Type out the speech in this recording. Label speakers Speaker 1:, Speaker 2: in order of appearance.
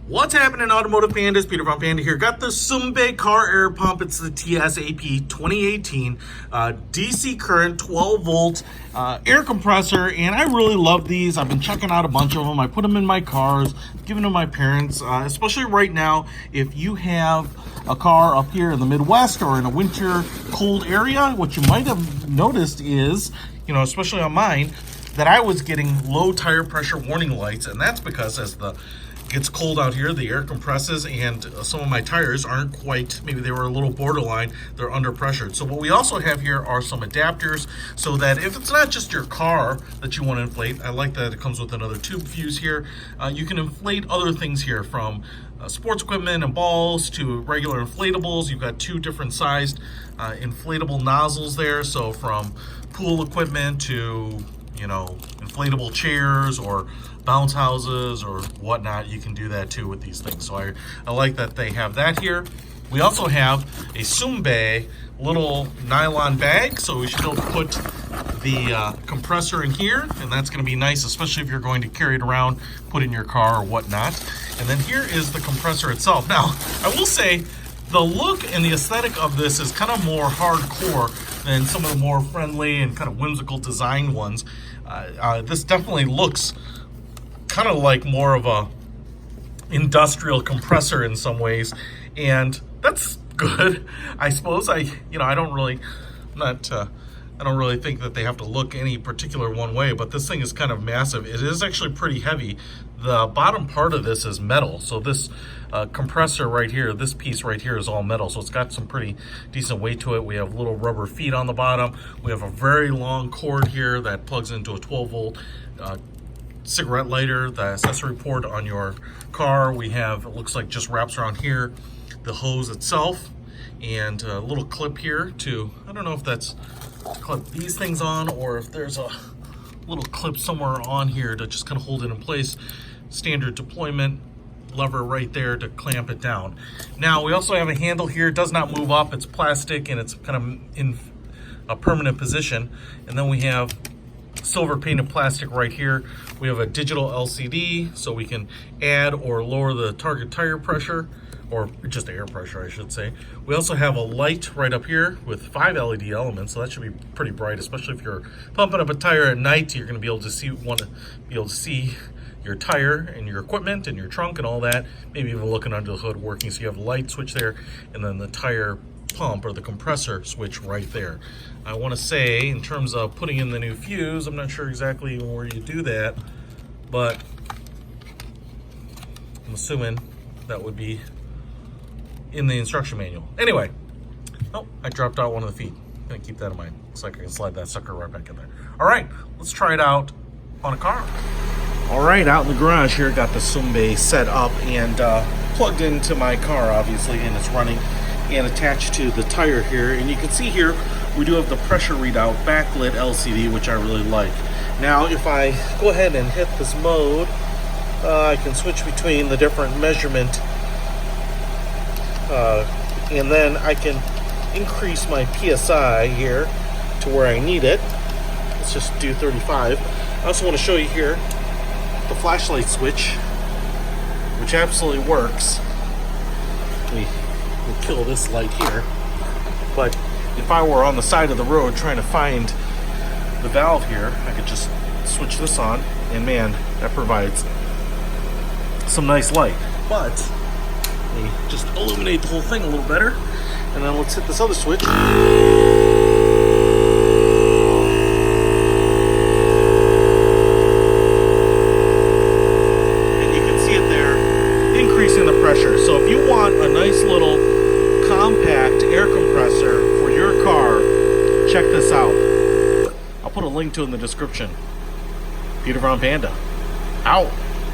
Speaker 1: What's happening, Automotive Pandas? Peter from Panda here. Got the Tsumbay car air pump. It's the TSAP 2018 DC current 12 volt air compressor, and I really love these. I've been checking out a bunch of them. I put them in my cars, giving them to my parents, especially right now if you have a car up here in the Midwest or in a winter cold area. What you might have noticed is, especially on mine, that I was getting low tire pressure warning lights, and that's because as the gets cold out here, the air compresses, and some of my tires aren't quite, maybe they were a little borderline, they're under pressured. So what we also have here are some adapters, so that if it's not just your car that you want to inflate, I like that it comes with another tube fuse here, you can inflate other things here, from sports equipment and balls to regular inflatables. You've got two different sized inflatable nozzles there, so from pool equipment to inflatable chairs or bounce houses or whatnot, you can do that too with these things. So I like that they have that here. We also have a Tsumbay little nylon bag, so we should be able to put the compressor in here, and that's going to be nice, especially if you're going to carry it around, put it in your car or whatnot. And then here is the compressor itself. Now, I will say the look and the aesthetic of this is kind of more hardcore than some of the more friendly and kind of whimsical design ones. This definitely looks kind of like more of a industrial compressor in some ways, and that's good, I suppose. I don't really think that they have to look any particular one way, but this thing is kind of massive. It is actually pretty heavy. The bottom part of this is metal, so this compressor right here, this piece right here is all metal, so it's got some pretty decent weight to it. We have little rubber feet on the bottom. We have a very long cord here that plugs into a 12 volt cigarette lighter, the accessory port on your car. We have, it looks like just wraps around here, the hose itself, and a little clip here to, I don't know if that's to clip these things on or if there's a little clip somewhere on here to just kind of hold it in place. Standard deployment lever right there to clamp it down. Now we also have a handle here. It does not move up, it's plastic and it's kind of in a permanent position. And then we have silver painted plastic right here. We have a digital LCD, so we can add or lower the target tire pressure, or just air pressure, I should say. We also have a light right up here with 5 LED elements, so that should be pretty bright, especially if you're pumping up a tire at night. You're going to be able to see your tire and your equipment and your trunk and all that, maybe even looking under the hood working. So you have a light switch there, and then the tire pump or the compressor switch right there. I want to say, in terms of putting in the new fuse, I'm not sure exactly where you do that, but I'm assuming that would be in the instruction manual. Anyway, oh, I dropped out one of the feet. I'm gonna keep that in mind. Looks like I can slide that sucker right back in there. All right, let's try it out on a car. All right, out in the garage here, got the Tsumbay set up and plugged into my car, obviously, and it's running and attached to the tire here. And you can see here, we do have the pressure readout backlit LCD, which I really like. Now, if I go ahead and hit this mode, I can switch between the different measurement, and then I can increase my PSI here to where I need it. Let's just do 35. I also want to show you here the flashlight switch, which absolutely works. We'll kill this light here, but if I were on the side of the road trying to find the valve here, I could just switch this on, and man, that provides some nice light. But let me just illuminate the whole thing a little better, and then let's hit this other switch. And you can see it there, increasing the pressure. So if you want a nice little compact air compressor for your car, check this out. I'll put a link to it in the description. Peter from Panda, out.